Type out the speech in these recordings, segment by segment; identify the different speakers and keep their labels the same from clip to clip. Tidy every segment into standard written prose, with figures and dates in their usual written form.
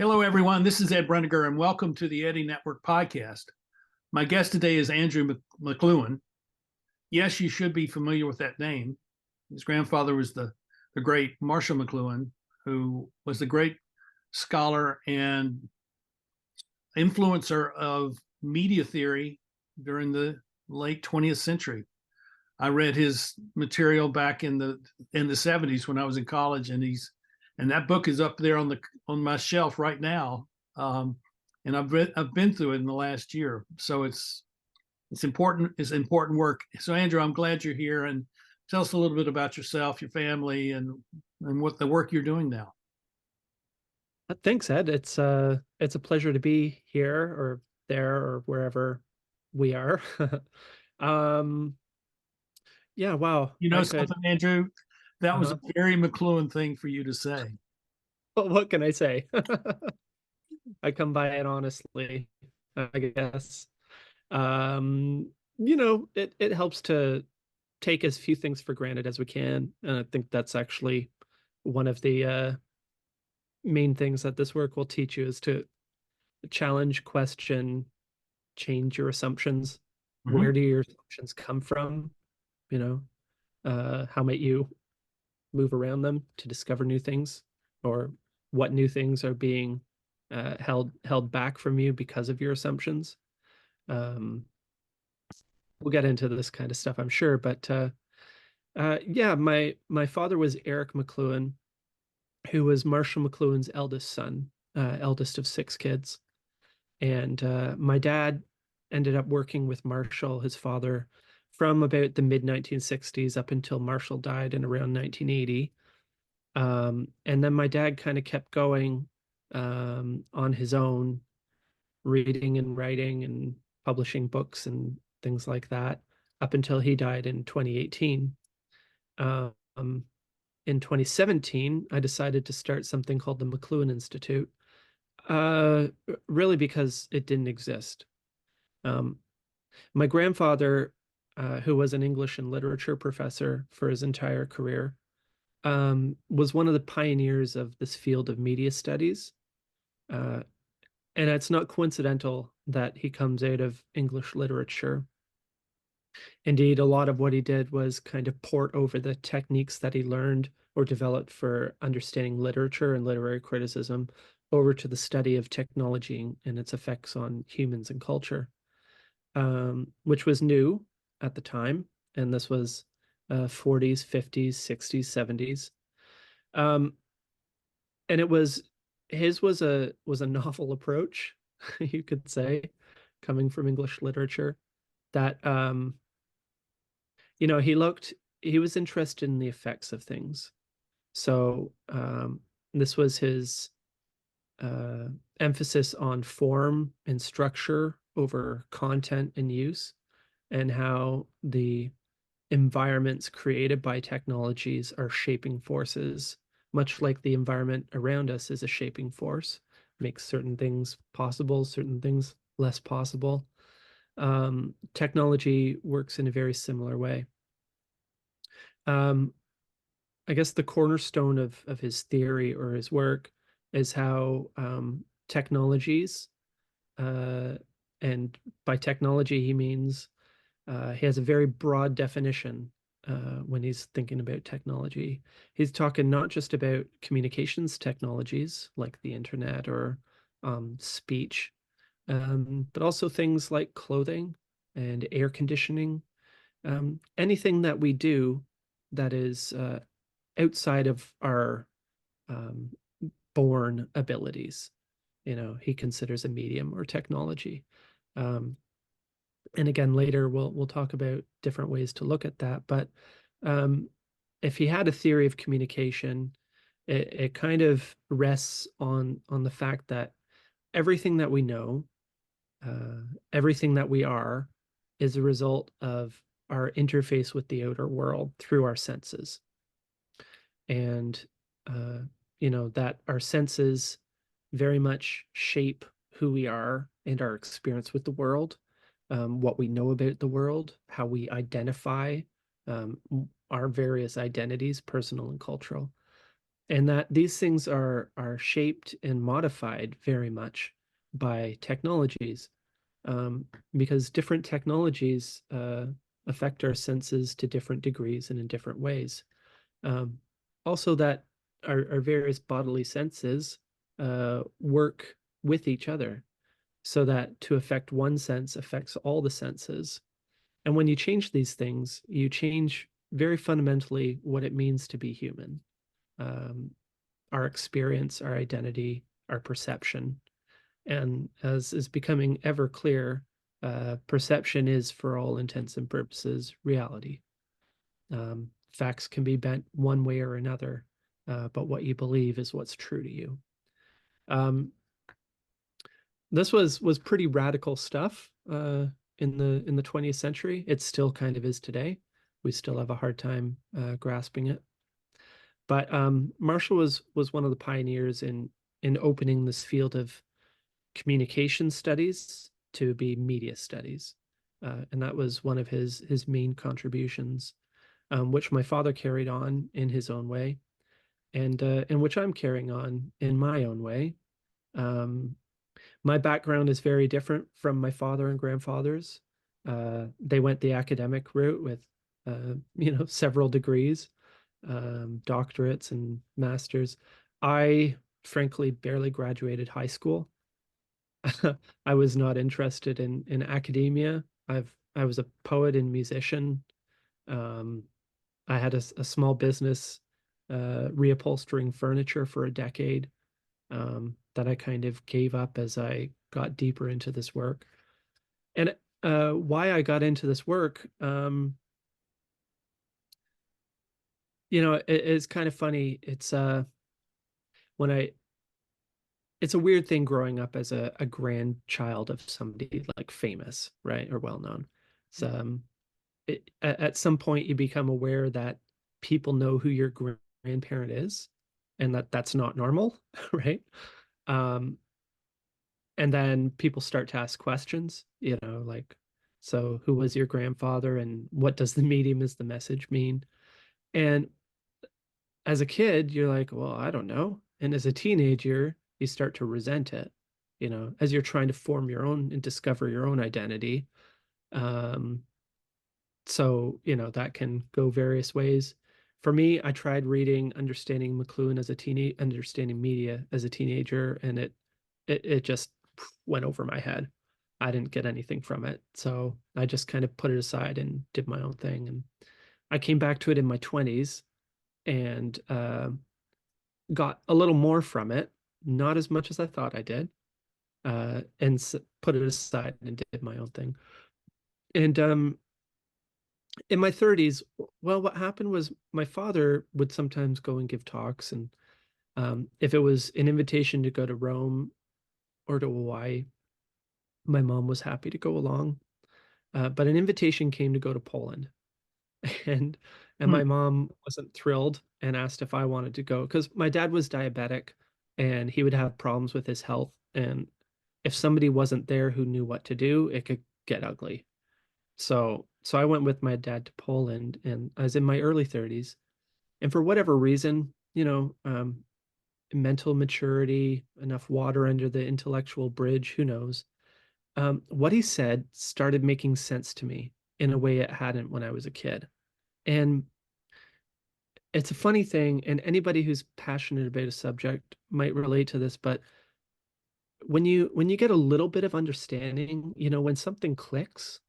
Speaker 1: Hello, everyone. This is Ed Breniger, and welcome to the Eddie Network podcast. My guest today is Andrew McLuhan. Yes, you should be familiar with that name. His grandfather was the great Marshall McLuhan, who was the great scholar and influencer of media theory during the late 20th century. I read his material back in the 70s when I was in college, and that book is up there on my shelf right now. And I've been through it in the last year, so it's important. It's important work. So Andrew, I'm glad you're here, and tell us a little bit about yourself, your family, and what the work you're doing now.
Speaker 2: Thanks, Ed. It's a pleasure to be here or there or wherever we are. Um, yeah, wow.
Speaker 1: You know
Speaker 2: I could,
Speaker 1: something, Andrew? That was
Speaker 2: uh
Speaker 1: a very McLuhan thing for you to say.
Speaker 2: what can I say? I come by it honestly, I guess. It helps to take as few things for granted as we can. And I think that's actually one of the main things that this work will teach you is to challenge, question, change your assumptions.
Speaker 1: Mm-hmm.
Speaker 2: Where do your assumptions come from? You know, how might you move around them to discover new things, or what new things are being held back from you because of your assumptions? Um, we'll get into this kind of stuff, I'm sure, but yeah, my father was Eric McLuhan, who was Marshall McLuhan's eldest son, eldest of six kids. And my dad ended up working with Marshall, his father, from about the mid 1960s up until Marshall died in around 1980. And then my dad kind of kept going on his own, reading and writing and publishing books and things like that up until he died in 2018. Um, in 2017, I decided to start something called the McLuhan Institute, uh, really because it didn't exist. Um, my grandfather, who was an English and literature professor for his entire career, was one of the pioneers of this field of media studies. Uh, and it's not coincidental that he comes out of English literature. Indeed, a lot of what he did was kind of port over the techniques that he learned or developed for understanding literature and literary criticism over to the study of technology and its effects on humans and culture, which was new at the time. And this was 40s, 50s, 60s, 70s. Um, and it was his was a novel approach, you could say, coming from English literature that he was interested in the effects of things. So this was his uh, emphasis on form and structure over content and use, and how the environments created by technologies are shaping forces, much like the environment around us is a shaping force, makes certain things possible, certain things less possible. Technology works in a very similar way. Um, I guess the cornerstone of his theory or his work is how technologies, uh, and by technology he means he has a very broad definition when he's thinking about technology. He's talking not just about communications technologies like the internet or speech, but also things like clothing and air conditioning, anything that we do that is outside of our um, born abilities. He considers a medium or technology. Um, and again, later we'll talk about different ways to look at that. But um, if he had a theory of communication, it kind of rests on the fact that everything that we know, uh, everything that we are, is a result of our interface with the outer world through our senses. And uh, that our senses very much shape who we are and our experience with the world, what we know about the world, how we identify, um, our various identities, personal and cultural. and that these things are shaped and modified very much by technologies, because different technologies affect our senses to different degrees and in different ways. Um, Also, that our various bodily senses work with each other, so that to affect one sense affects all the senses. And when you change these things, you change very fundamentally what it means to be human. Um, our experience, our identity, our perception. And as is becoming ever clear, perception is, for all intents and purposes, reality. Facts can be bent one way or another, but what you believe is what's true to you. Um, this was pretty radical stuff in the 20th century. It still kind of is today. We still have a hard time grasping it. But Marshall was one of the pioneers in opening this field of communication studies to be media studies, and that was one of his main contributions, which my father carried on in his own way, and which I'm carrying on in my own way. Um, my background is very different from my father and grandfather's. They went the academic route with, several degrees, doctorates and masters. I frankly barely graduated high school. I was not interested in academia. I was a poet and musician. Um, I had a small business reupholstering furniture for a decade, that I kind of gave up as I got deeper into this work. And why I got into this work, it's kind of funny. When I it's a weird thing growing up as a grandchild of somebody like famous, right, or well known. So at some point you become aware that people know who your grandparent is, and that's not normal, right? Um, and then people start to ask questions, like, so who was your grandfather, and what does the medium is the message mean? And as a kid, you're like, well, I don't know. And as a teenager, you start to resent it, as you're trying to form your own and discover your own identity. Um, so, that can go various ways. For me, I tried reading Understanding McLuhan as a Understanding Media as a teenager, and it just went over my head. I didn't get anything from it. So I just kind of put it aside and did my own thing. And I came back to it in my 20s, and got a little more from it, not as much as I thought I did, and put it aside and did my own thing. And in my 30s, well, what happened was my father would sometimes go and give talks, and if it was an invitation to go to Rome or to Hawaii, my mom was happy to go along. But an invitation came to go to Poland, and my
Speaker 1: Hmm.
Speaker 2: mom wasn't thrilled and asked if I wanted to go because my dad was diabetic and he would have problems with his health. And if somebody wasn't there who knew what to do, it could get ugly. So I went with my dad to Poland, and I was in my early 30s. And for whatever reason, mental maturity, enough water under the intellectual bridge, who knows? What he said started making sense to me in a way it hadn't when I was a kid. And it's a funny thing, and anybody who's passionate about a subject might relate to this, but when you get a little bit of understanding, when something clicks,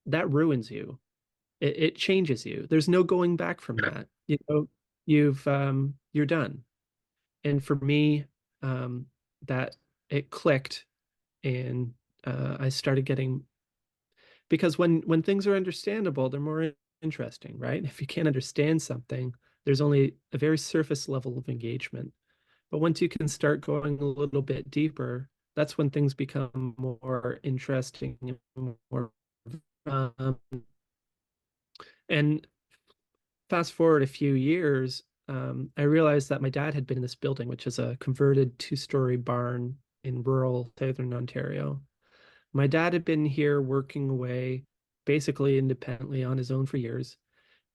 Speaker 2: that ruins you. It changes you. There's no going back from that. You're done. And for me, that it clicked, and I started getting, because when things are understandable, they're more interesting, right? If you can't understand something, there's only a very surface level of engagement. But once you can start going a little bit deeper, that's when things become more interesting and more. Um, and fast forward a few years, I realized that my dad had been in this building, which is a converted two-story barn in rural southern Ontario. My dad had been here working away basically independently on his own for years.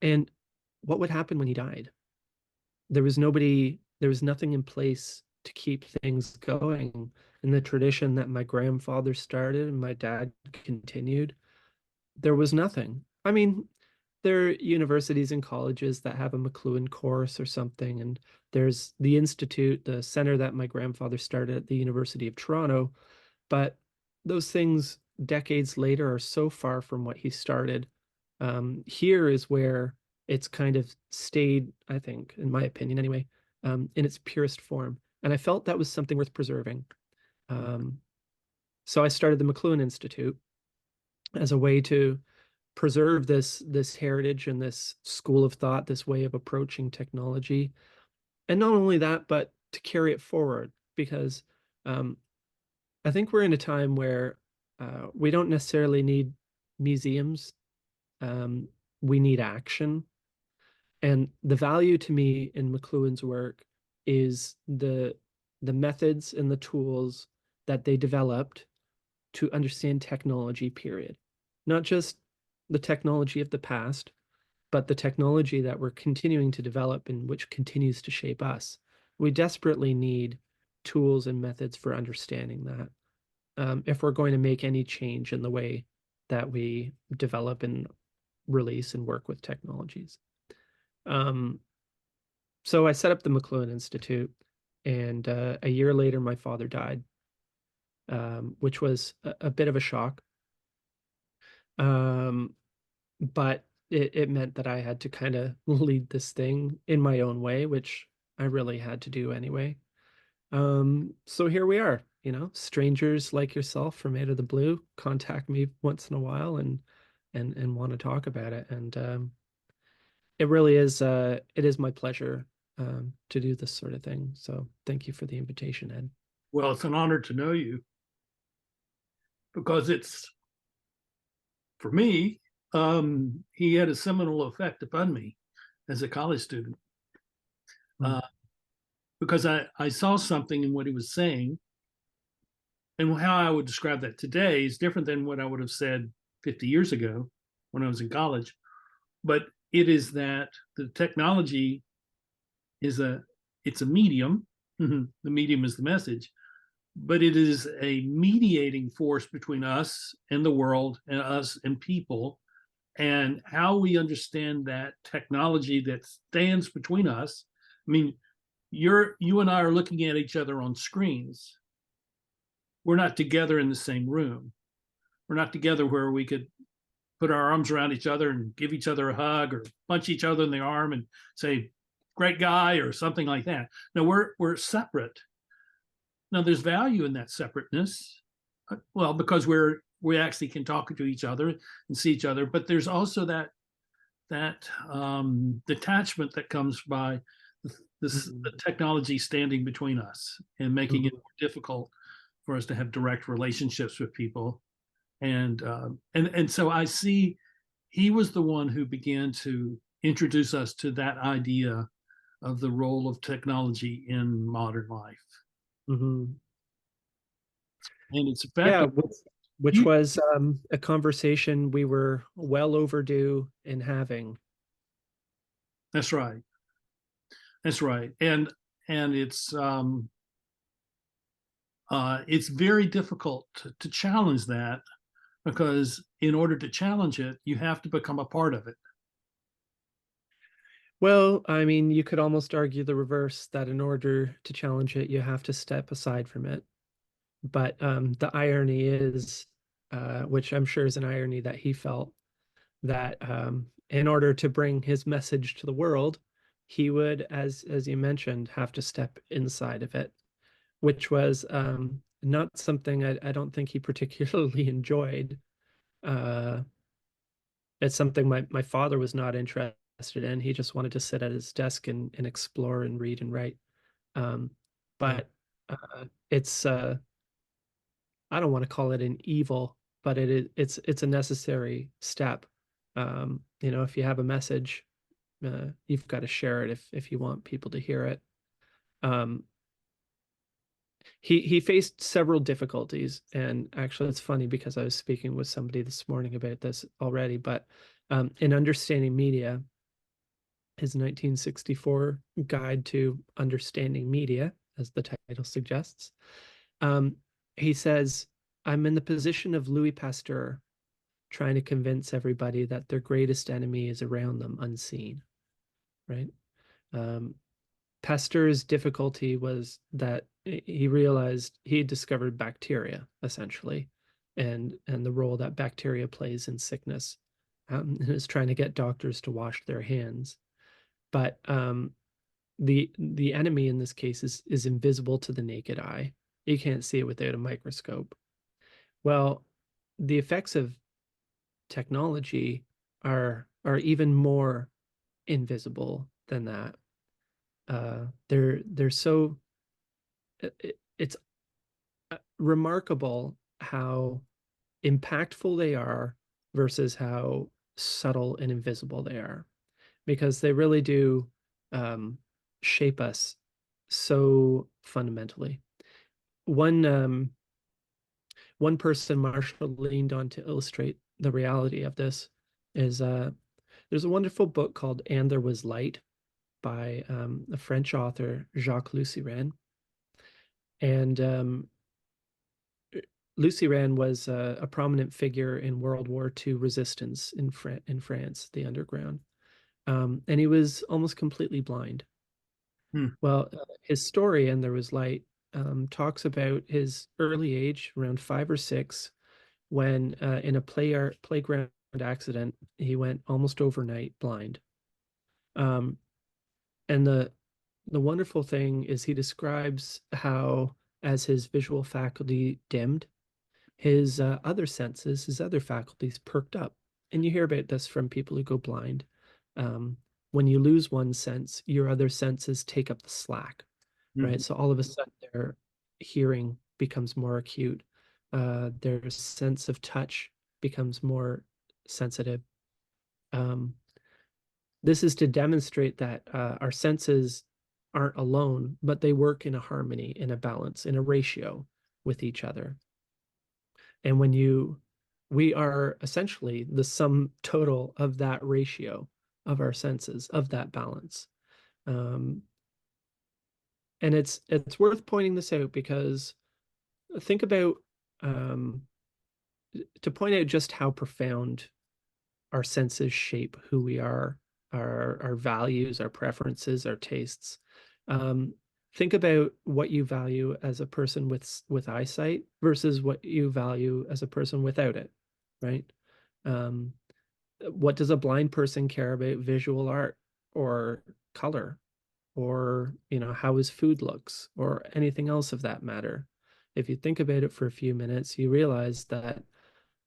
Speaker 2: And what would happen when he died? there was nothing in place to keep things going in the tradition that my grandfather started and my dad continued. There was nothing. I mean, there are universities and colleges that have a McLuhan course or something, and there's the institute, the center that my grandfather started at the University of Toronto, but those things decades later are so far from what he started. Here is where it's kind of stayed, I think, in my opinion anyway, in its purest form. And I felt that was something worth preserving. So I started the McLuhan Institute as a way to preserve this heritage and this school of thought, this way of approaching technology. And not only that, but to carry it forward, because I think we're in a time where we don't necessarily need museums. We need action. And the value to me in McLuhan's work is the methods and the tools that they developed to understand technology, period. Not just the technology of the past, but the technology that we're continuing to develop and which continues to shape us. We desperately need tools and methods for understanding that. If we're going to make any change in the way that we develop and release and work with technologies. So I set up the McLuhan Institute, and a year later, my father died, which was a bit of a shock. But it meant that I had to kind of lead this thing in my own way, which I really had to do anyway. So here we are, strangers like yourself from out of the blue contact me once in a while and want to talk about it. And it really is it is my pleasure to do this sort of thing. So thank you for the invitation, Ed.
Speaker 1: Well, it's an honor to know you because it's, for me, he had a seminal effect upon me as a college student. Because I saw something in what he was saying, and how I would describe that today is different than what I would have said 50 years ago when I was in college. But it is that the technology it's a medium. The medium is the message, but it is a mediating force between us and the world and us and people, and how we understand that technology that stands between us. I mean, you and I are looking at each other on screens. We're not together in the same room. We're not together where we could put our arms around each other and give each other a hug or punch each other in the arm and say, great guy, or something like that. No, we're separate. Now, there's value in that separateness. Well, because we actually can talk to each other and see each other, but there's also that detachment that comes by the technology standing between us and making it more difficult for us to have direct relationships with people. And so I see he was the one who began to introduce us to that idea of the role of technology in modern life.
Speaker 2: Mm-hmm.
Speaker 1: And it's
Speaker 2: Yeah,
Speaker 1: effective.
Speaker 2: which was a conversation we were well overdue in having.
Speaker 1: That's right. That's right. And it's very difficult to challenge that, because in order to challenge it, you have to become a part of it.
Speaker 2: Well, I mean, you could almost argue the reverse, that in order to challenge it, you have to step aside from it. But the irony is, which I'm sure is an irony that he felt, that in order to bring his message to the world, he would, as you mentioned, have to step inside of it, which was not something I don't think he particularly enjoyed. Uh, it's something my father was not interested in. He just wanted to sit at his desk and explore and read and write. But it's I don't want to call it an evil, but it's a necessary step. If you have a message, you've got to share it if you want people to hear it. He faced several difficulties, and actually it's funny because I was speaking with somebody this morning about this already, but in understanding media, his 1964 Guide to Understanding Media, as the title suggests. Um, he says, I'm in the position of Louis Pasteur, trying to convince everybody that their greatest enemy is around them unseen, right? Um, Pasteur's difficulty was that he realized he had discovered bacteria, essentially, and the role that bacteria plays in sickness, and is trying to get doctors to wash their hands. But the enemy in this case is invisible to the naked eye. You can't see it without a microscope. Well, the effects of technology are even more invisible than that. They're so it's remarkable how impactful they are versus how subtle and invisible they are, because they really do um, shape us so fundamentally. One person Marshall leaned on to illustrate the reality of this is there's a wonderful book called And There Was Light by a French author, Jacques Luciran. And Luciran was a prominent figure in World War II resistance in France, the underground. And he was almost completely blind.
Speaker 1: Hmm.
Speaker 2: Well, his story, And There Was Light, talks about his early age, around 5 or 6, when in a playground accident, he went almost overnight blind. Um, and the wonderful thing is he describes how, as his visual faculty dimmed, his other senses, his other faculties perked up. And you hear about this from people who go blind. Um, when you lose one sense, your other senses take up the slack, right?
Speaker 1: Mhm.
Speaker 2: So all of a sudden, their hearing becomes more acute. Their sense of touch becomes more sensitive. Um, this is to demonstrate that our senses aren't alone, but they work in a harmony, in a balance, in a ratio with each other. And we are essentially the sum total of that ratio of our senses, of that balance. Um, and it's worth pointing this out because think about um, to point out just how profound our senses shape who we are, our values, our preferences, our tastes. Um, think about what you value as a person with eyesight versus what you value as a person without it, right? Um, what does a blind person care about visual art or color or how his food looks or anything else of that matter? If you think about it for a few minutes, you realize that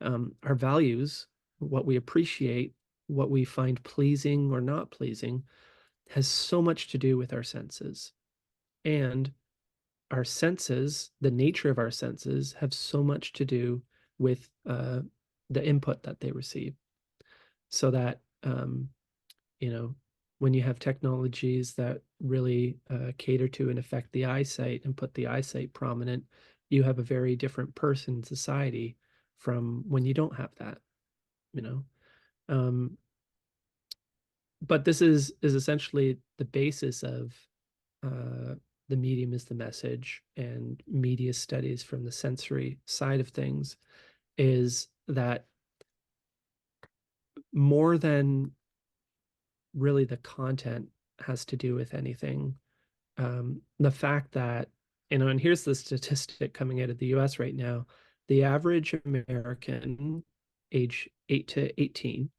Speaker 2: our values, what we appreciate, what we find pleasing or not pleasing, has so much to do with our senses. And our senses, the nature of our senses, have so much to do with the input that they receive. So that, you know, when you have technologies that really cater to and affect the eyesight and put the eyesight prominent, you have a very different person in society from when you don't have that, you know. Um, but this is essentially the basis of uh, the medium is the message and media studies from the sensory side of things, is that more than really the content has to do with anything. The fact that, and here's the statistic coming out of the US right now, the average American age 8 to 18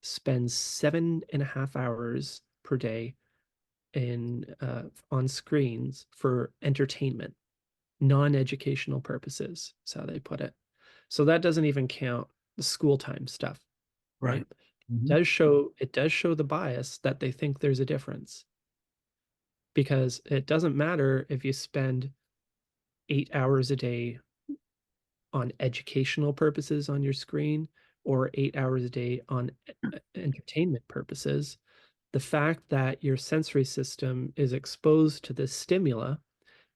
Speaker 2: spends 7.5 hours per day in on screens for entertainment, non-educational purposes, is how they put it. So that doesn't even count the school time stuff, right?
Speaker 1: Right. Mhm.
Speaker 2: It does show the bias that they think there's a difference, because it doesn't matter if you spend 8 hours a day on educational purposes on your screen or 8 hours a day on entertainment purposes. The fact that your sensory system is exposed to this stimula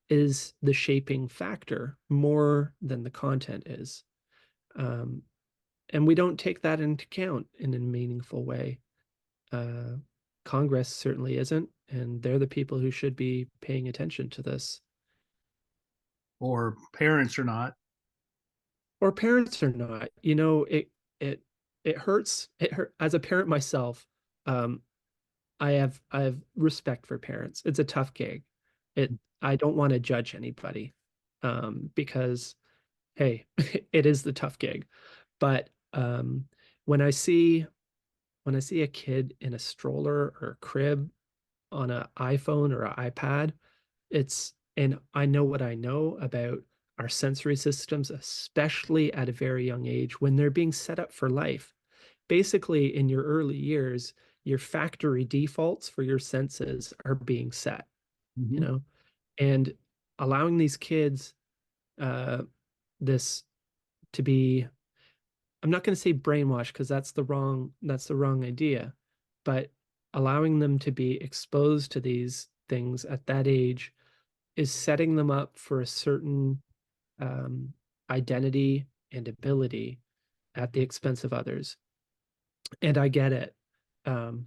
Speaker 2: is the shaping factor more than the content is. And we don't take that into account in a meaningful way. Congress certainly isn't, and they're the people who should be paying attention to this.
Speaker 1: Or parents are not.
Speaker 2: Or parents are not. You know, it it hurts. It hurt as a parent myself. Um, I have respect for parents. It's a tough gig. It I don't want to judge anybody, because hey, it is the tough gig. But when I see when I see a kid in a stroller or a crib on an iPhone or an iPad, and I know what I know about our sensory systems, especially at a very young age when they're being set up for life. Basically, in your early years, your factory defaults for your senses are being set, you
Speaker 1: Mhm.
Speaker 2: know, and allowing these kids uh, this to be, I'm not going to say brainwashed because that's the wrong idea, but allowing them to be exposed to these things at that age is setting them up for a certain um, identity and ability at the expense of others. And I get it. Um,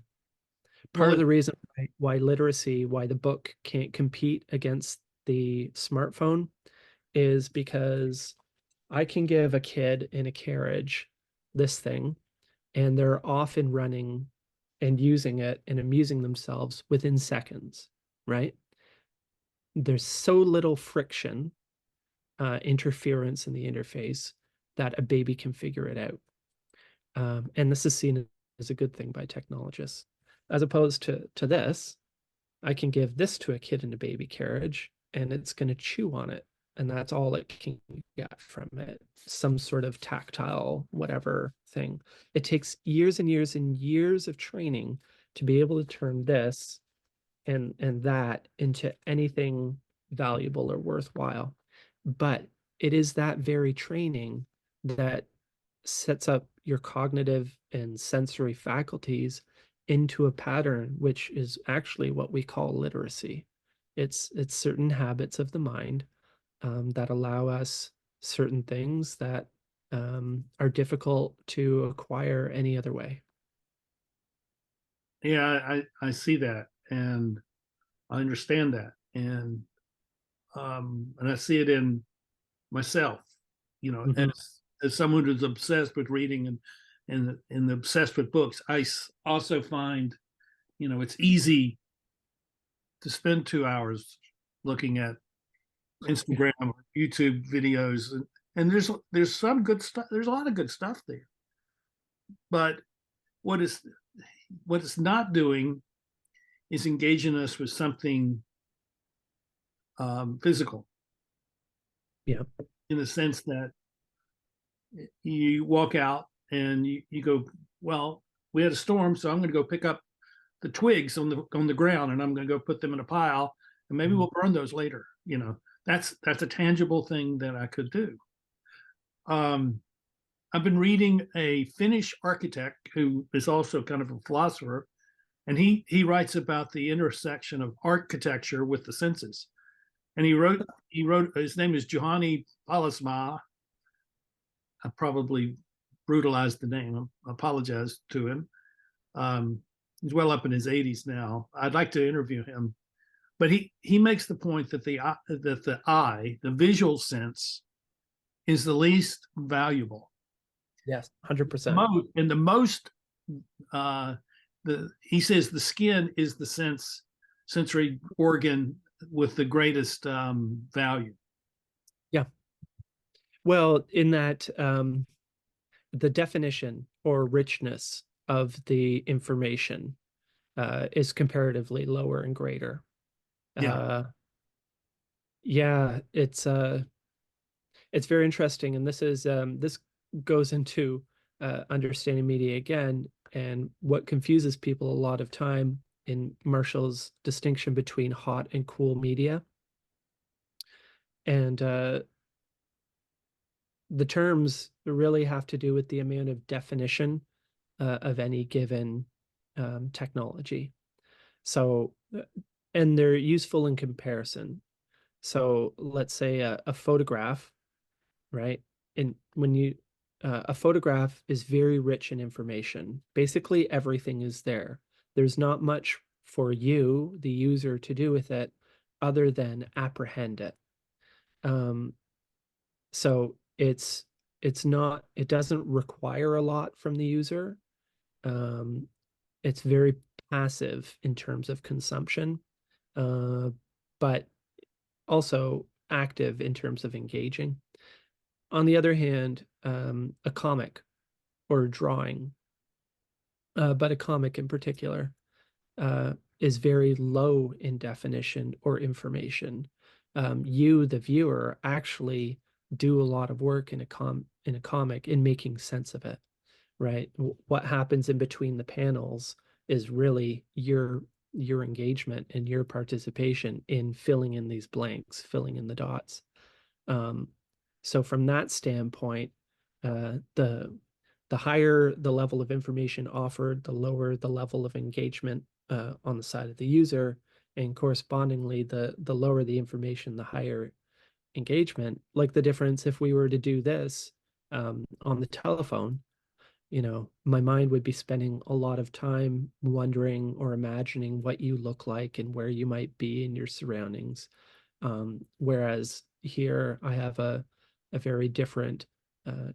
Speaker 1: Well,
Speaker 2: Part of the reason why literacy, why the book can't compete against the smartphone is because I can give a kid in a carriage this thing, and they're off and running and using it and amusing themselves within seconds, right? There's so little friction, interference in the interface that a baby can figure it out. And this is seen as a good thing by technologists. As opposed to this, I can give this to a kid in a baby carriage and it's going to chew on it. And that's all it can get from it. Some sort of tactile, whatever thing. It takes years and years and years of training to be able to turn this and that into anything valuable or worthwhile. But it is that very training that sets up your cognitive and sensory faculties into a pattern, which is actually what we call literacy. It's certain habits of the mind that allow us certain things that are difficult to acquire any other way.
Speaker 1: yeah, I see that, and I understand that, and I see it in myself.
Speaker 2: Mhm.
Speaker 1: As someone who's obsessed with reading and obsessed with books, also find it's easy to spend 2 hours looking at
Speaker 2: Yeah.
Speaker 1: Instagram or YouTube videos, and there's some good stuff. There's a lot of good stuff there, but what is what it's not doing is engaging us with something physical,
Speaker 2: Yeah.
Speaker 1: in the sense that you walk out and you go, well, we had a storm, so I'm going to go pick up the twigs on the ground and I'm going to go put them in a pile, and maybe
Speaker 2: Mhm.
Speaker 1: we'll burn those later. That's a tangible thing that I could do. Um, I've been reading a Finnish architect who is also kind of a philosopher, and he writes about the intersection of architecture with the senses. And he wrote his name is Juhani Palasmaa. I probably brutalized the name. I apologize to him. Um, he's well up in his 80s now. I'd like to interview him, but he makes the point that the eye, the visual sense, is the least valuable.
Speaker 2: Yes, 100%.
Speaker 1: The most he says the skin is the sensory organ with the greatest value.
Speaker 2: Yeah. Well, in that the definition or richness of the information is comparatively lower and greater.
Speaker 1: Yeah.
Speaker 2: Uh, yeah, it's very interesting, and this goes into understanding media again, and what confuses people a lot of time in Marshall's distinction between hot and cool media, and the terms really have to do with the amount of definition of any given technology. So, and they're useful in comparison. So let's say a photograph, right? And when a photograph is very rich in information. Basically, everything is there. there's not much for you, the user, to do with it other than apprehend it. Um, so it's not, it doesn't require a lot from the user. Um, it's very passive in terms of consumption, uh, but also active in terms of engaging. On the other hand, a comic or a drawing, but a comic in particular, is very low in definition or information. You, the viewer, actually do a lot of work in a comic in making sense of it, right? What happens in between the panels is really your engagement and your participation in filling in these blanks, filling in the dots. Um, so from that standpoint, the higher the level of information offered, the lower the level of engagement on the side of the user, and correspondingly, the lower the information, the higher engagement. Like the difference if we were to do this on the telephone, my mind would be spending a lot of time wondering or imagining what you look like and where you might be in your surroundings. Whereas here I have a very different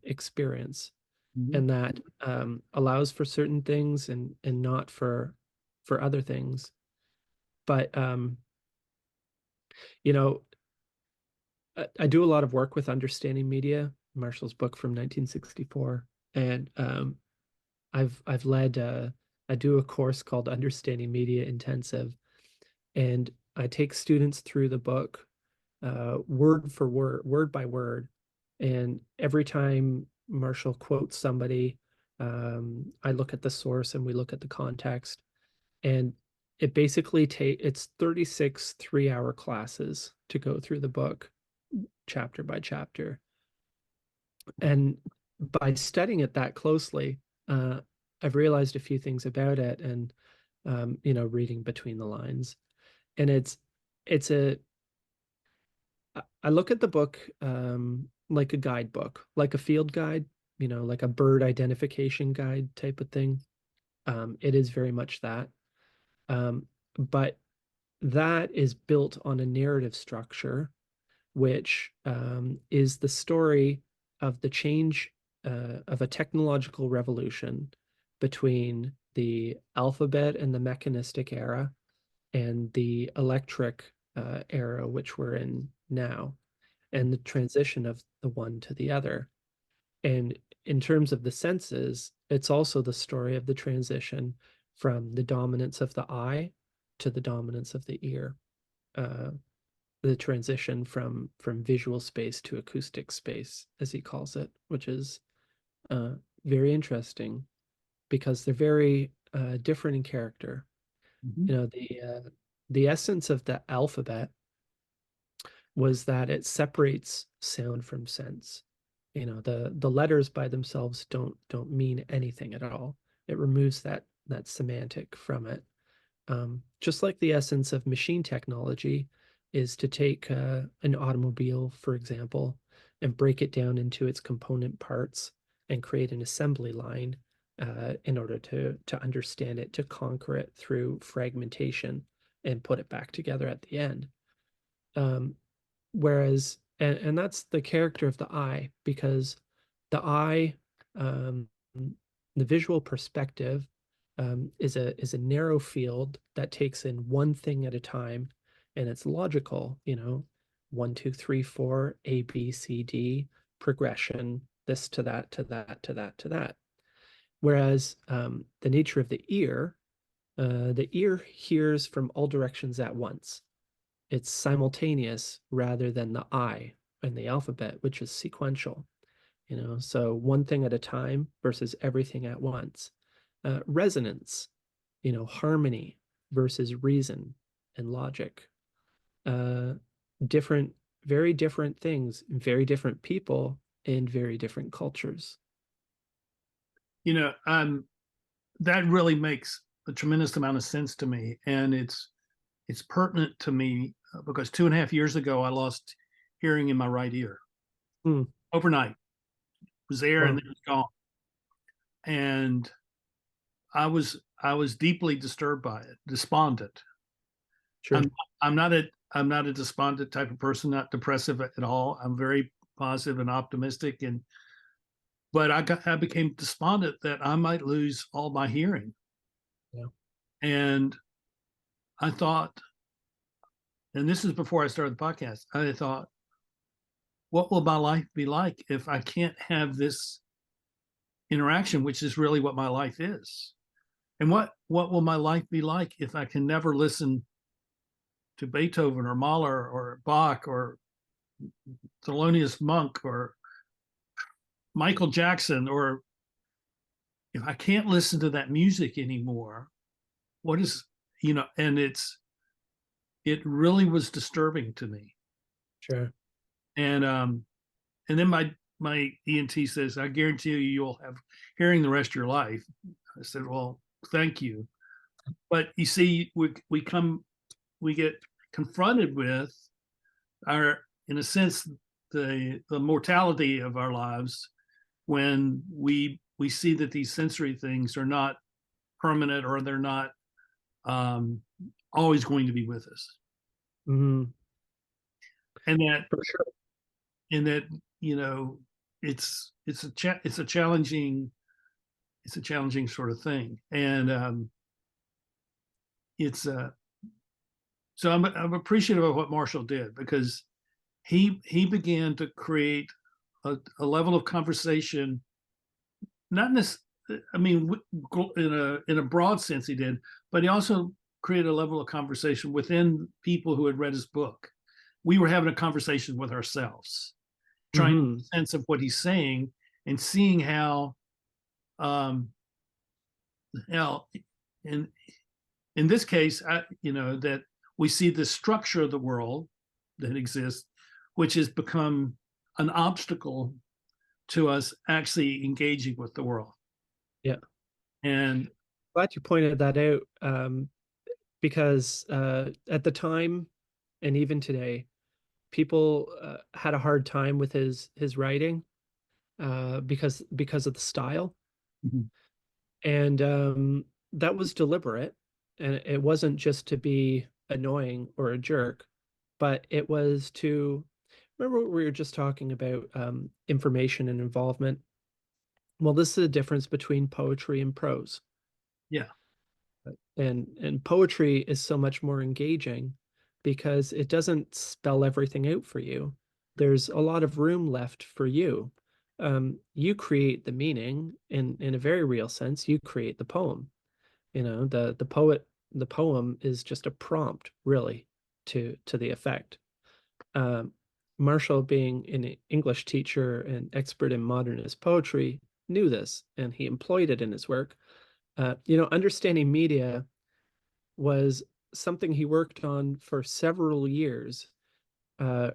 Speaker 2: experience,
Speaker 1: Mhm.
Speaker 2: and that allows for certain things and not for other things. But you know, I do a lot of work with understanding media, Marshall's book from 1964, and I've led I do a course called Understanding Media Intensive, and I take students through the book word for word, word by word. And every time Marshall quotes somebody, I look at the source and we look at the context. And it basically it's 36 3-hour classes to go through the book chapter by chapter. And by studying it that closely, I've realized a few things about it, and reading between the lines. And it's a I look at the book like a guidebook, like a field guide, like a bird identification guide type of thing. It is very much that. Um, but that is built on a narrative structure, which is the story of the change of a technological revolution between the alphabet and the mechanistic era and the electric era, which we're in now, and the transition of the one to the other. And in terms of the senses, it's also the story of the transition from the dominance of the eye to the dominance of the ear. Uh, the transition from visual space to acoustic space, as he calls it, which is uh, very interesting because they're very different in character.
Speaker 1: Mhm.
Speaker 2: The essence of the alphabet was that it separates sound from sense. The letters by themselves don't mean anything at all. It removes that semantic from it. Just like the essence of machine technology is to take an automobile, for example, and break it down into its component parts and create an assembly line in order to understand it, to conquer it through fragmentation and put it back together at the end. Um, and that's the character of the eye, because the eye, um, the visual perspective, is a narrow field that takes in one thing at a time, and it's logical, 1, 2, 3, 4, A, B, C, D, progression, this to that, to that, to that, to that. Whereas the nature of the ear hears from all directions at once. It's simultaneous rather than the I in the alphabet, which is sequential, so one thing at a time versus everything at once. Resonance, harmony versus reason and logic. Uh, different, very different things, very different people in very different cultures.
Speaker 1: You know, that really makes a tremendous amount of sense to me, and it's pertinent to me because 2.5 years ago I lost hearing in my right ear
Speaker 2: Hmm.
Speaker 1: overnight. It was there and
Speaker 2: Well,
Speaker 1: then it was gone, and I was deeply disturbed by it, despondent.
Speaker 2: Sure.
Speaker 1: I'm not a despondent type of person, not depressive at all. I'm very positive and optimistic, but I became despondent that I might lose all my hearing.
Speaker 2: Yeah.
Speaker 1: And I thought, and this is before I started the podcast, I thought, what will my life be like if I can't have this interaction, which is really what my life is? And what will my life be like if I can never listen to Beethoven or Mahler or Bach or Thelonious Monk or Michael Jackson, or if I can't listen to that music anymore? What is, and it really was disturbing to me.
Speaker 2: Sure.
Speaker 1: And then my ENT says, I guarantee you'll have hearing the rest of your life. I said, well, thank you. But you see, we get confronted with in a sense, the mortality of our lives when we see that these sensory things are not permanent, or they're not always going to be with us.
Speaker 2: Hmm.
Speaker 1: And that
Speaker 2: For sure.
Speaker 1: and that you know it's a challenging sort of thing. And it's so I'm appreciative of what Marshall did, because he began to create a level of conversation, not necessarily, I mean, in a broad sense he did, but he also created a level of conversation within people who had read his book. We were having a conversation with ourselves, trying to
Speaker 2: Hmm.
Speaker 1: make sense of what he's saying, and seeing um, how in this case, that we see the structure of the world that exists, which has become an obstacle to us actually engaging with the world.
Speaker 2: Yeah.
Speaker 1: And
Speaker 2: Glad you pointed that out, because at the time and even today, people had a hard time with his writing because of the style.
Speaker 1: Mhm.
Speaker 2: And that was deliberate. And it wasn't just to be annoying or a jerk, but it was to remember what we were just talking about, information and involvement. Well, this is the difference between poetry and prose.
Speaker 1: Yeah,
Speaker 2: And poetry is so much more engaging because it doesn't spell everything out for you. There's a lot of room left for you. You create the meaning in a very real sense. You create the poem. The poem is just a prompt, really, to the effect. Um, Marshall, being an English teacher and expert in modernist poetry, knew this, and he employed it in his work. Understanding media was something he worked on for several years,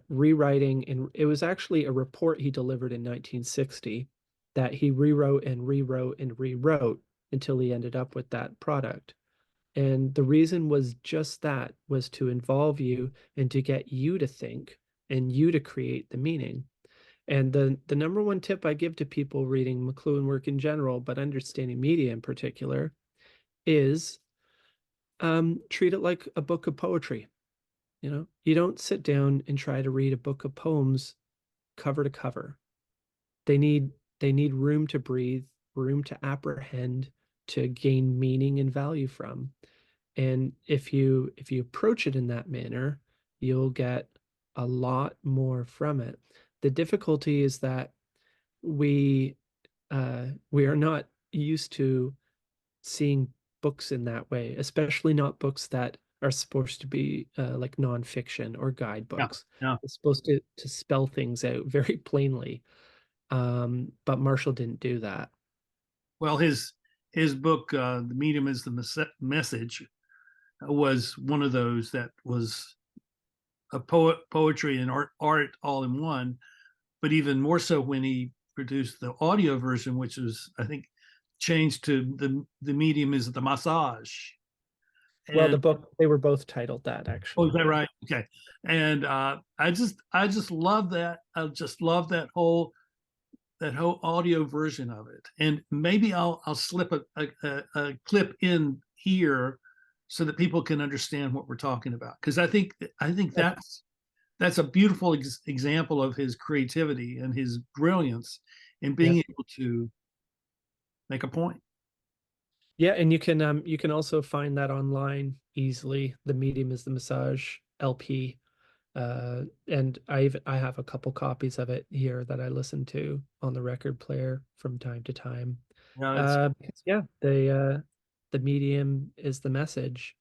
Speaker 2: rewriting, and it was actually a report he delivered in 1960 that he rewrote and rewrote and rewrote until he ended up with that product. And the reason was just that, was to involve you and to get you to think and you to create the meaning. And the number one tip I give to people reading McLuhan work in general, but understanding media in particular, is treat it like a book of poetry. You don't sit down and try to read a book of poems cover to cover. They need they need room to breathe, room to apprehend, to gain meaning and value from. And if you approach it in that manner, you'll get a lot more from it. The difficulty is that we we are not used to seeing books in that way, especially not books that are supposed to be like nonfiction or
Speaker 1: yeah,
Speaker 2: guidebooks.
Speaker 1: yeah.
Speaker 2: It's supposed to spell things out very plainly. But Marshall didn't do that.
Speaker 1: Well, his book, "The Medium is the Message," was one of those that was a poetry and art all in one. But even more so when he produced the audio version, which was, I think, changed to the medium is the massage.
Speaker 2: Well, the
Speaker 1: And
Speaker 2: book, they were both titled that,
Speaker 1: oh, is
Speaker 2: actually.
Speaker 1: that right? Okay. And I just love that. I just love that whole audio version of it, and maybe I'll slip a clip in here so that people can understand what we're talking about, because I think that's a beautiful example of his creativity and his brilliance in
Speaker 2: Yeah.
Speaker 1: being able to make a point.
Speaker 2: Yeah, and you can also find that online easily. The Medium is the Massage LP. And I have a couple copies of it here that I listen to on the record player from time to time.
Speaker 1: Yeah, it's
Speaker 2: Because, yeah, the medium is the message.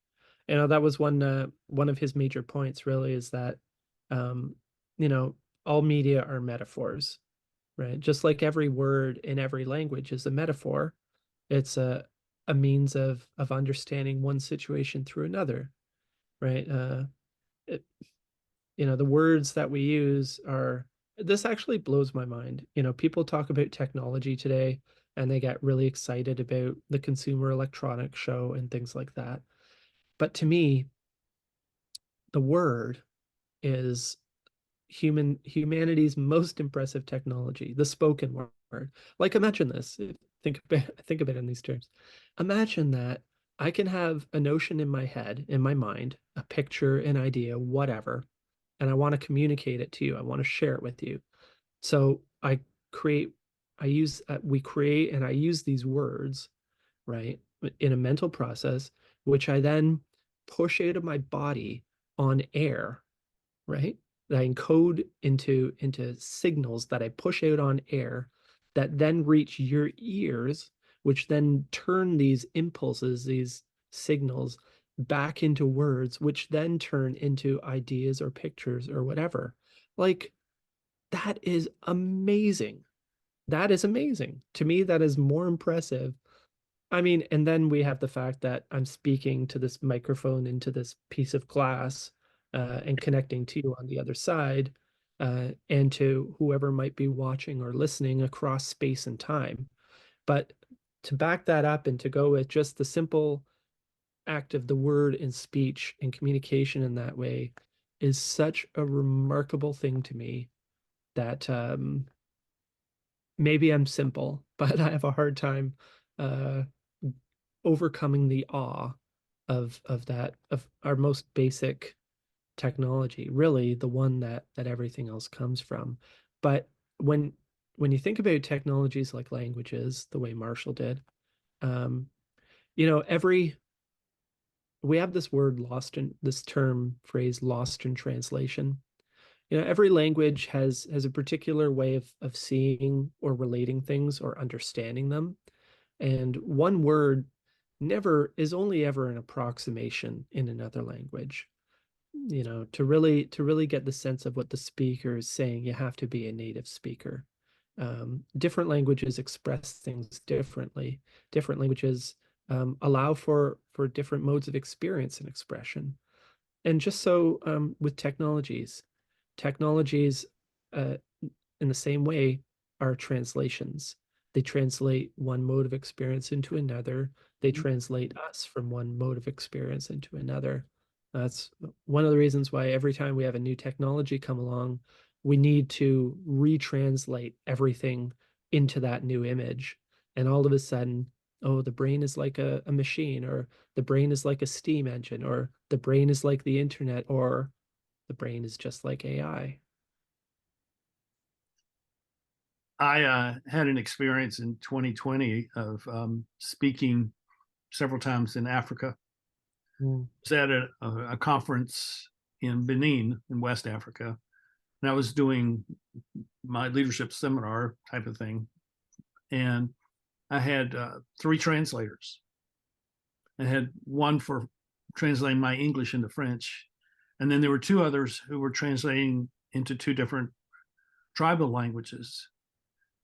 Speaker 2: You know, that was one of his major points really is that um, you know, all media are metaphors, right? Just like every word in every language is a metaphor. It's a means of understanding one situation through another, right? It, you know, the words that we use are, this actually blows my mind. You know, people talk about technology today and they get really excited about the Consumer Electronics Show and things like that. But to me, the word is humanity's most impressive technology, the spoken word. Like imagine this. Think about it in these terms. Imagine that I can have a notion in my head, in my mind, a picture, an idea, whatever, and I want to communicate it to you. I want to share it with you. So create, we create and I use these words, right, in a mental process, which I then push out of my body on air, right? That I encode into signals that I push out on air that then reach your ears, which then turn these impulses, these signals back into words, which then turn into ideas or pictures or whatever. Like that is amazing. That is amazing. To me, that is more impressive. I mean, and then we have the fact that I'm speaking to this microphone into this piece of glass and connecting to you on the other side and to whoever might be watching or listening across space and time. But to back that up and to go with just the simple act of the word and speech and communication in that way is such a remarkable thing to me that maybe I'm simple, but I have a hard time uh, overcoming the awe of that of our most basic technology, really the one that everything else comes from. But when when you think about technologies like languages, the way Marshall did, um, you know, every we have this word lost in this term phrase lost in translation. You know, every language has a particular way of seeing or relating things or understanding them. And one word never is only ever an approximation in another language. You know, to really get the sense of what the speaker is saying, you have to be a native speaker. Different languages express things differently. Different languages allow for different modes of experience and expression. And just so with technologies uh, in the same way are translations. They translate one mode of experience into another. They translate us from one mode of experience into another. That's one of the reasons why every time we have a new technology come along, we need to retranslate everything into that new image. And all of a sudden, oh, the brain is like a machine, or the brain is like a steam engine, or the brain is like the internet, or the brain is just like AI.
Speaker 1: I had an experience in 2020 of speaking several times in Africa.
Speaker 2: Mm.
Speaker 1: I was at a conference in Benin in West Africa, and I was doing my leadership seminar type of thing. And I had three translators. I had one for translating my English into French, and then there were two others who were translating into two different tribal languages.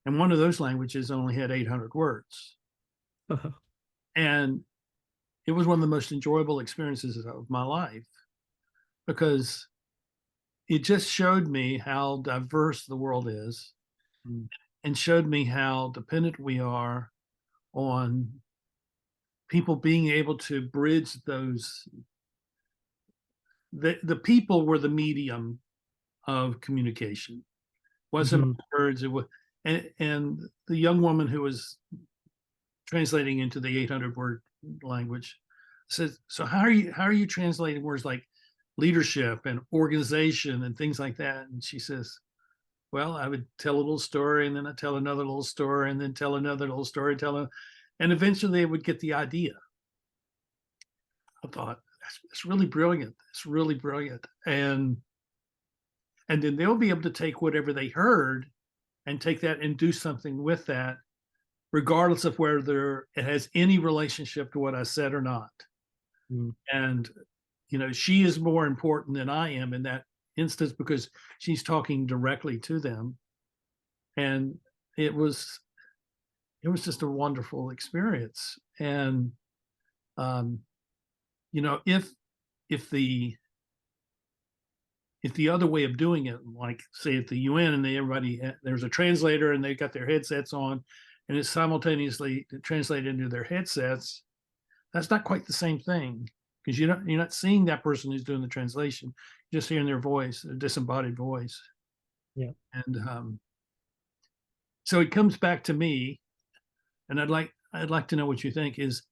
Speaker 1: And one of those languages only had 800 words. And it was one of the most enjoyable experiences of my life because it just showed me how diverse the world is and showed me how dependent we are on people being able to bridge those. The people were the medium of communication. Wasn't
Speaker 2: Mhm.
Speaker 1: words. and the young woman who was translating into the 800 word language says, so how are you translating words like leadership and organization and things like that? And she says, well, I would tell a little story, and then I tell another little story, and then tell another little story, and eventually they would get the idea. I thought, that's really brilliant. It's really brilliant. And then they'll be able to take whatever they heard and take that and do something with that, regardless of whether it has any relationship to what I said or not.
Speaker 2: Mm.
Speaker 1: And, she is more important than I am in that instance because she's talking directly to them. And it was just a wonderful experience. And, if the other way of doing it, like say at the UN and there's a translator and they got their headsets on and it's simultaneously translated into their headsets, that's not quite the same thing because you're not seeing that person who's doing the translation, you're just hearing their voice, their disembodied voice.
Speaker 2: Yeah.
Speaker 1: And so it comes back to me, and I'd like to know what you think is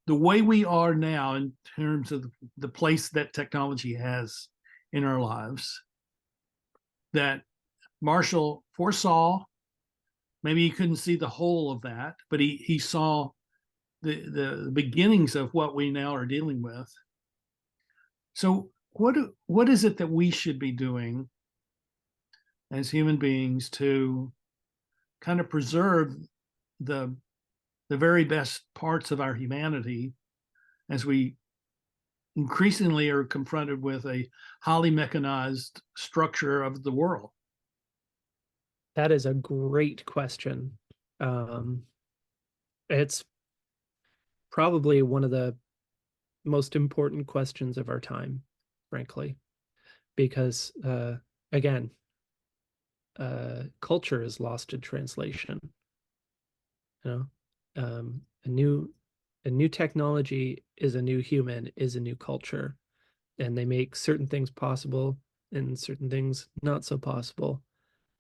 Speaker 1: the way we are now in terms of the place that technology has in our lives, that Marshall foresaw. Maybe he couldn't see the whole of that, but he saw the beginnings of what we now are dealing with. So what is it that we should be doing as human beings to kind of preserve the very best parts of our humanity as we increasingly are confronted with a highly mechanized structure of the world?
Speaker 2: That is a great question. It's probably one of the most important questions of our time, frankly, because again, culture is lost in translation. A new technology is a new human, is a new culture, and they make certain things possible and certain things not so possible.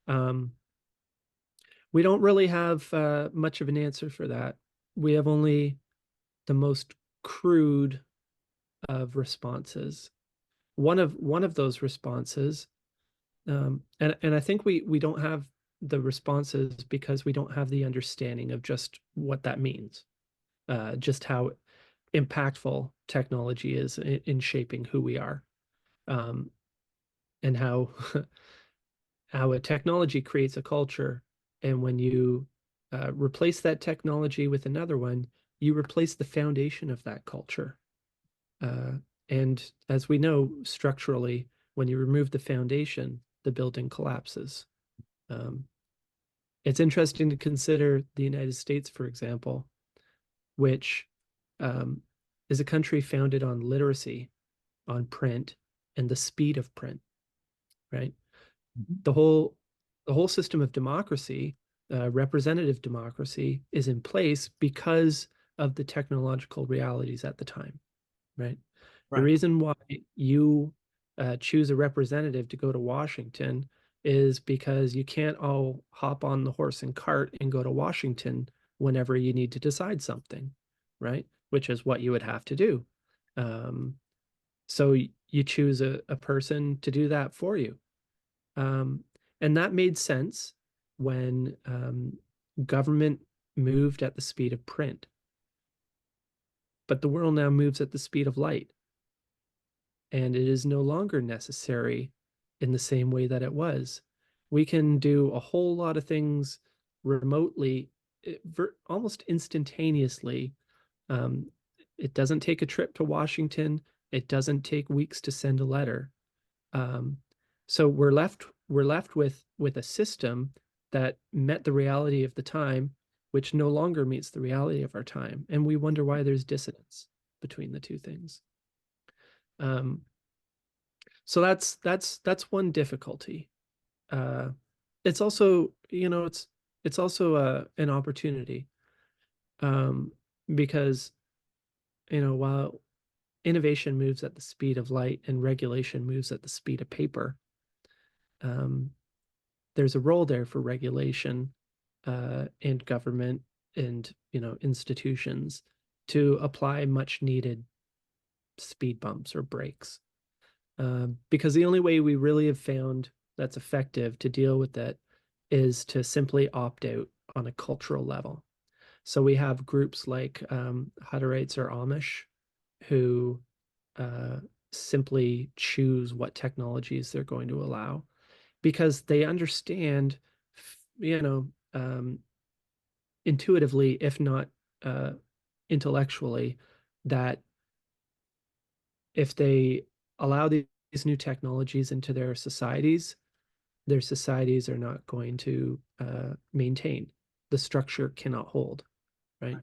Speaker 2: We don't really have much of an answer for that. We have only the most crude of responses. One of those responses, and I think we don't have the responses because we don't have the understanding of just what that means, just how impactful technology is in shaping who we are, and how how a technology creates a culture, and when you replace that technology with another one, you replace the foundation of that culture. And as we know, structurally, when you remove the foundation, the building collapses. It's interesting to consider the United States, for example, which is a country founded on literacy, on print, and the speed of print, right? The whole system of democracy, representative democracy, is in place because of the technological realities at the time, right? The reason why you choose a representative to go to Washington is because you can't all hop on the horse and cart and go to Washington whenever you need to decide something, right? Which is what you would have to do. So you choose a person to do that for you. And that made sense when government moved at the speed of print. But the world now moves at the speed of light. And it is no longer necessary in the same way that it was. We can do a whole lot of things remotely, almost instantaneously. It doesn't take a trip to Washington. It doesn't take weeks to send a letter. So we're left with a system that met the reality of the time, which no longer meets the reality of our time. And we wonder why there's dissonance between the two things. So that's one difficulty. It's also, it's also an opportunity, because, while innovation moves at the speed of light and regulation moves at the speed of paper, there's a role there for regulation and government and institutions to apply much needed speed bumps or brakes. Because the only way we really have found that's effective to deal with it is to simply opt out on a cultural level. So we have groups like Hutterites or Amish who uh, simply choose what technologies they're going to allow because they understand, intuitively, if not uh, intellectually, that if they allow these new technologies into their societies are not going to maintain. The structure cannot hold, right?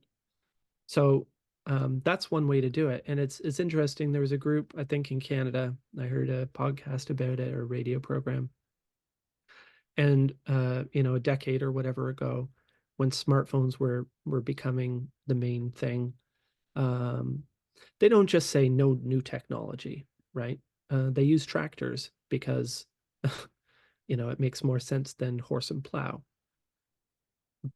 Speaker 2: So that's one way to do it. And it's interesting. There was a group, I think in Canada, I heard a podcast about it or a radio program. And a decade or whatever ago, when smartphones were becoming the main thing, um, they don't just say no new technology, right? They use tractors because it makes more sense than horse and plow.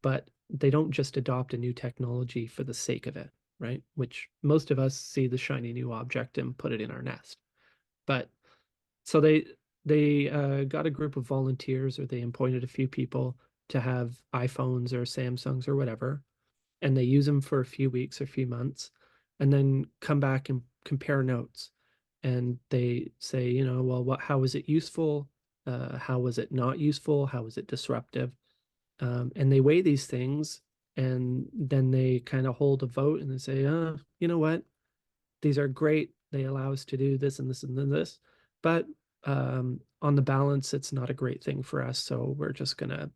Speaker 2: But they don't just adopt a new technology for the sake of it, right? Which most of us see the shiny new object and put it in our nest. But so they got a group of volunteers, or they appointed a few people to have iPhones or Samsungs or whatever, and they use them for a few weeks or a few months, and then come back and compare notes. And they say, well, how was it useful? How was it not useful? How was it disruptive? And they weigh these things, and then they kind of hold a vote and they say, you know what? These are great. They allow us to do this and this and then this. But on the balance, it's not a great thing for us. So we're just gonna,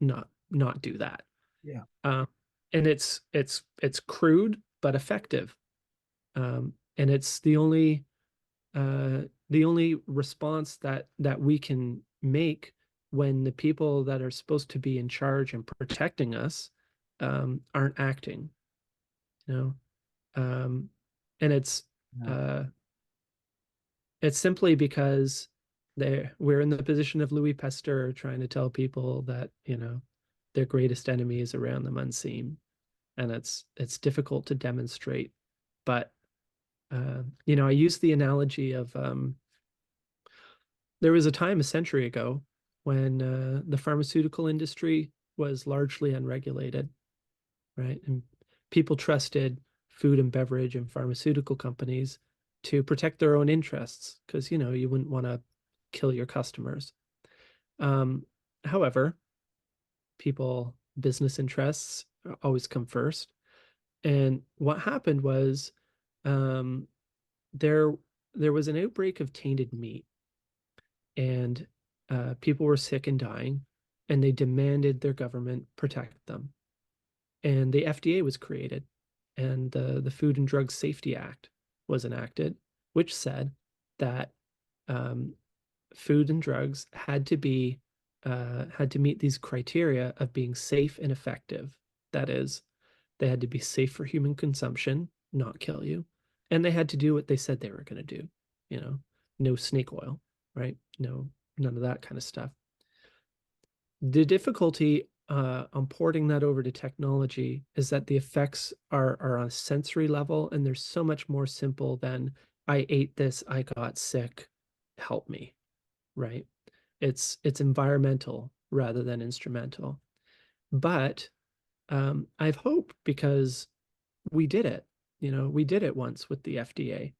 Speaker 2: not do that.
Speaker 1: Yeah.
Speaker 2: And it's crude but effective. And it's the only response that we can make when the people that are supposed to be in charge and protecting us aren't acting, you know. And it's simply because we're in the position of Louis Pasteur trying to tell people that their greatest enemy is around them unseen, and it's difficult to demonstrate. But I use the analogy of there was a time a century ago when the pharmaceutical industry was largely unregulated, right? And people trusted food and beverage and pharmaceutical companies to protect their own interests because, you wouldn't want to kill your customers. However, business interests always come first. And what happened was um, there was an outbreak of tainted meat, and people were sick and dying, and they demanded their government protect them. And the FDA was created, and the Food and Drug Safety Act was enacted, which said that food and drugs had to meet these criteria of being safe and effective. That is, they had to be safe for human consumption, not kill you, and they had to do what they said they were going to do. No snake oil, right? No, none of that kind of stuff. The difficulty on porting that over to technology is that the effects are on a sensory level, and they're so much more simple than I ate this, I got sick, help me, right? It's environmental rather than instrumental. But I've hope because we did it. We did it once with the FDA.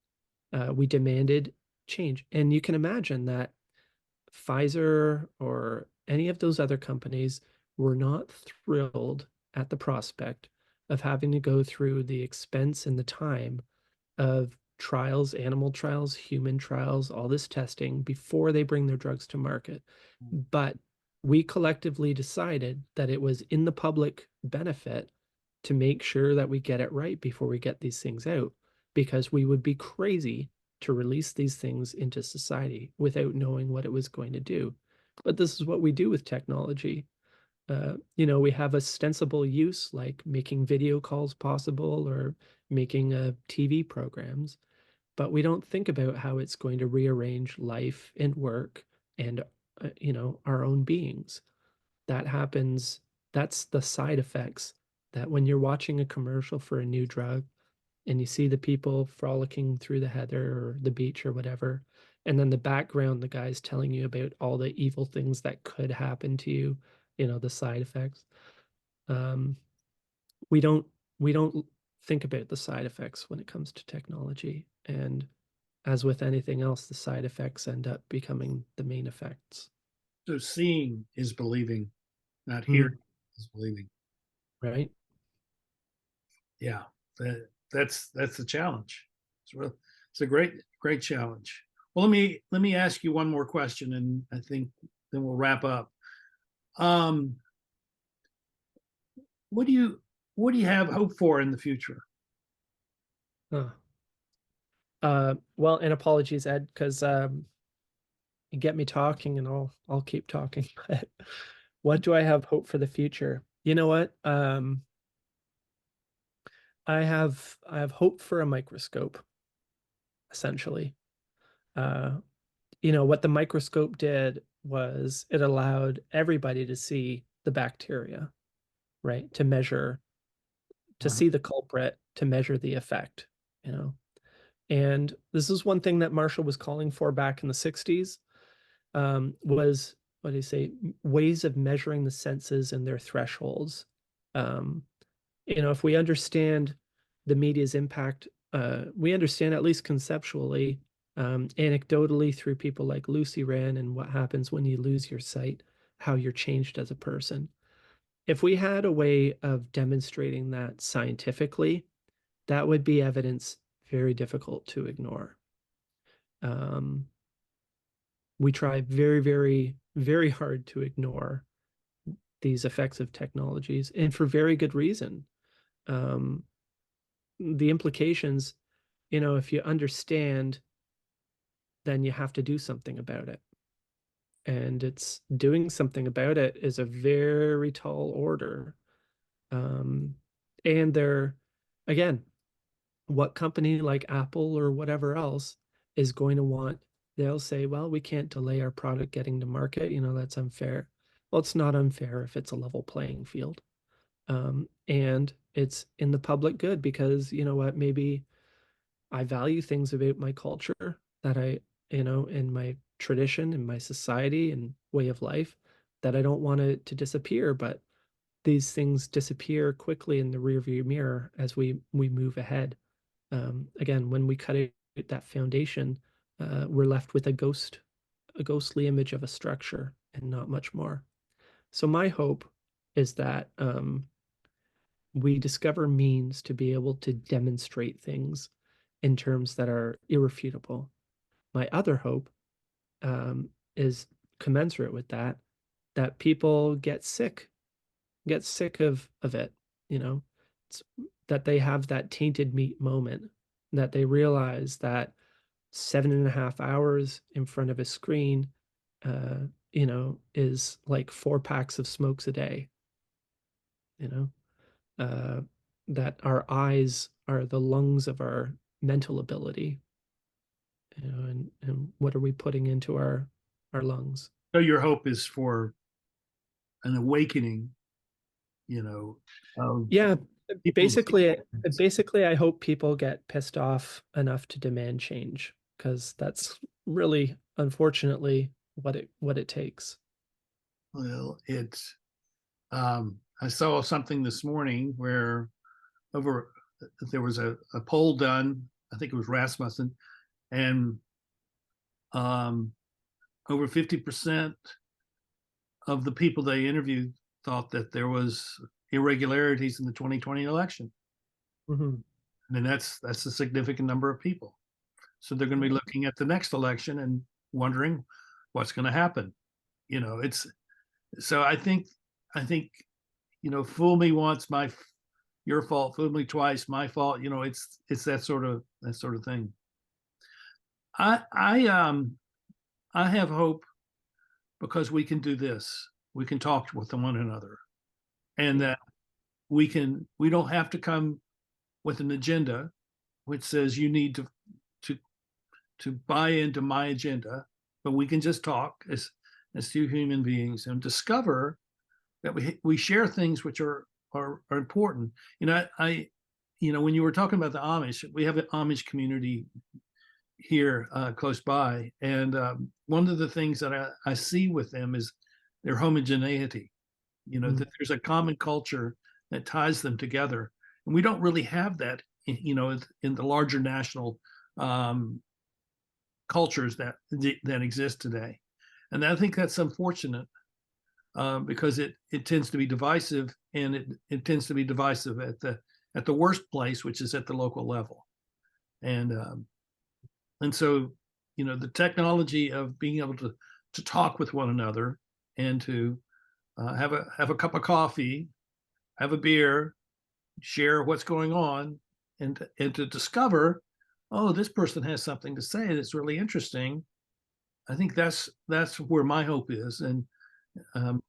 Speaker 2: We demanded change, and you can imagine that Pfizer or any of those other companies were not thrilled at the prospect of having to go through the expense and the time of trials, animal trials, human trials, all this testing before they bring their drugs to market. But we collectively decided that it was in the public benefit to make sure that we get it right before we get these things out, because we would be crazy to release these things into society without knowing what it was going to do. But this is what we do with technology. We have ostensible use like making video calls possible or making TV programs, but we don't think about how it's going to rearrange life and work and our own beings. That happens. That's the side effects, that when you're watching a commercial for a new drug and you see the people frolicking through the heather or the beach or whatever, and then the background, the guy's telling you about all the evil things that could happen to you, the side effects. Um, we don't we don't think about the side effects when it comes to technology. And as with anything else, the side effects end up becoming the main effects.
Speaker 1: So seeing is believing, not
Speaker 2: Mm,
Speaker 1: hearing is believing.
Speaker 2: right?
Speaker 1: Yeah, that's the challenge. It's a great challenge. Well, let me ask you one more question, and I think then we'll wrap up. Um, what do you have hope for in the future?
Speaker 2: Huh. Well, and apologies, Ed, because you get me talking, and I'll keep talking. But what do I have hope for the future? You know what? I have hope for a microscope, essentially. Uh, what the microscope did was it allowed everybody to see the bacteria, right? To
Speaker 1: Uh-huh.
Speaker 2: see the culprit, to measure the effect, you know. And this is one thing that Marshall was calling for back in the 60s, was, what do you say, ways of measuring the senses and their thresholds. Um, if we understand the media's impact, we understand, at least conceptually, anecdotally, through people like Lucy Wren and what happens when you lose your sight, how you're changed as a person. If we had a way of demonstrating that scientifically, that would be evidence very difficult to ignore. Um, we try very, very, very hard to ignore these effects of technologies, and for very good reason. Um, the implications, if you understand, then you have to do something about it. And it's doing something about it is a very tall order. Um, and they're, again, what company like Apple or whatever else is going to want? They'll say, well, we can't delay our product getting to market. That's unfair. Well, it's not unfair if it's a level playing field. And it's in the public good, because you know what, maybe I value things about my culture that in my tradition, in my society and way of life, that I don't want it to disappear. But these things disappear quickly in the rearview mirror as we move ahead. Again, when we cut out that foundation, we're left with a ghostly image of a structure and not much more. So my hope is that we discover means to be able to demonstrate things in terms that are irrefutable. My other hope, is commensurate with that, that people get sick of it, you know, it's, that they have that tainted meat moment, that they realize that 7.5 hours in front of a screen, is like 4 packs of smokes a day, you know, uh, that our eyes are the lungs of our mental ability, and what are we putting into our lungs?
Speaker 1: So your hope is for an awakening, you know, of
Speaker 2: Yeah,
Speaker 1: people.
Speaker 2: basically, I hope people get pissed off enough to demand change, because that's really, unfortunately, what it takes.
Speaker 1: Well, it's I saw something this morning where over there was a poll done. I think it was Rasmussen, and um, over 50% of the people they interviewed thought that there was irregularities in the 2020 election.
Speaker 2: Mhm.
Speaker 1: And that's a significant number of people. So they're going to be looking at the next election and wondering what's going to happen. It's so I think fool me once, your fault; fool me twice, my fault. It's that sort of thing. I have hope because we can do this. We can talk with one another, and that we don't have to come with an agenda which says you need to to buy into my agenda, but we can just talk as two human beings and discover that we share things which are important. When you were talking about the Amish, we have an Amish community here close by, and one of the things that I see with them is their homogeneity. That there's a common culture that ties them together, and we don't really have that. In the larger national cultures that exist today, and I think that's unfortunate because it tends to be divisive, and it tends to be divisive at the worst place, which is at the local level, and so the technology of being able to talk with one another and to have a cup of coffee, have a beer, share what's going on, and to discover, oh, this person has something to say that's really interesting. I think that's where my hope is, and um,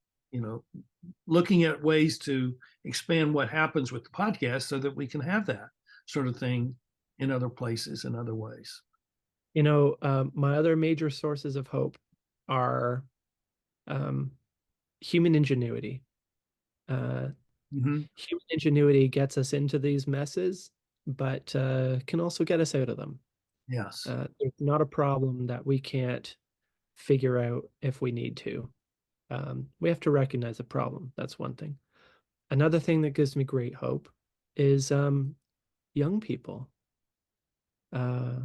Speaker 1: looking at ways to expand what happens with the podcast so that we can have that sort of thing in other places in other ways.
Speaker 2: My other major sources of hope are human ingenuity.
Speaker 1: Mm-hmm.
Speaker 2: Human ingenuity gets us into these messes, but can also get us out of them.
Speaker 1: Yes.
Speaker 2: There's not a problem that we can't figure out if we need to. We have to recognize a problem. That's one thing. Another thing that gives me great hope is young people, who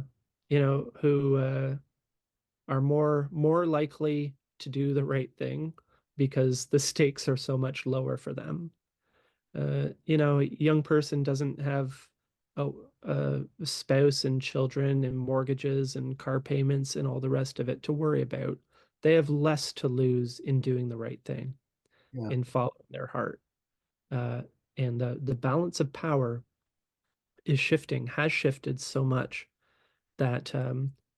Speaker 2: are more likely to do the right thing because the stakes are so much lower for them. A young person doesn't have a spouse and children and mortgages and car payments and all the rest of it to worry about. They have less to lose in doing the right thing,
Speaker 1: Yeah.
Speaker 2: in following their heart. Uh, and the balance of power has shifted so much that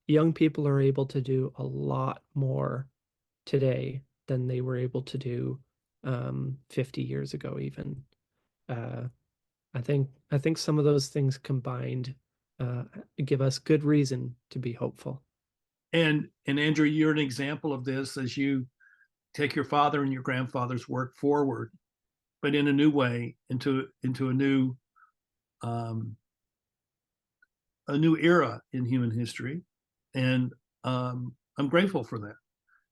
Speaker 2: young people are able to do a lot more today than they were able to do 50 years ago, even. Uh, I think some of those things combined uh, give us good reason to be hopeful.
Speaker 1: And Andrew, you're an example of this as you take your father and your grandfather's work forward, but in a new way, into um, a new era in human history. And I'm grateful for that.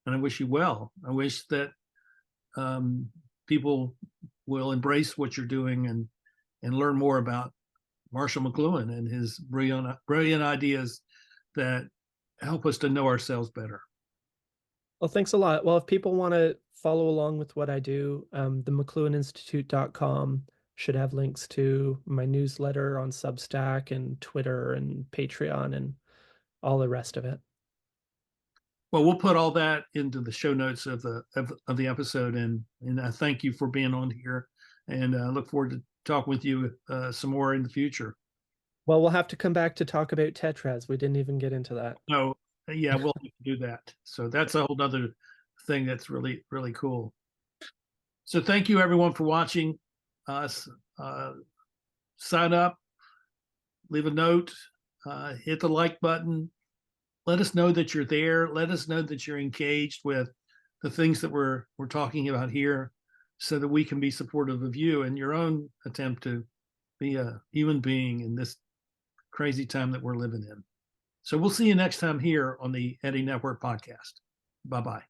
Speaker 1: And I wish you well. I wish that um, people will embrace what you're doing and learn more about Marshall McLuhan and his brilliant ideas that help us to know ourselves better.
Speaker 2: Well, thanks a lot. Well, if people want to follow along with what I do, the McLuhaninstitute.com should have links to my newsletter on Substack and Twitter and Patreon and all the rest of it.
Speaker 1: Well, we'll put all that into the show notes of the episode, and I thank you for being on here, and I look forward to talking with you some more in the future.
Speaker 2: Well, we'll have to come back to talk about tetras. We didn't even get into that.
Speaker 1: No, yeah, we'll do that. So that's a whole other thing that's really, really cool. So thank you everyone for watching us. Sign up, leave a note, hit the like button. Let us know that you're there. Let us know that you're engaged with the things that we're talking about here, so that we can be supportive of you and your own attempt to be a human being in this crazy time that we're living in. So we'll see you next time here on the Eddie Network podcast. Bye-bye.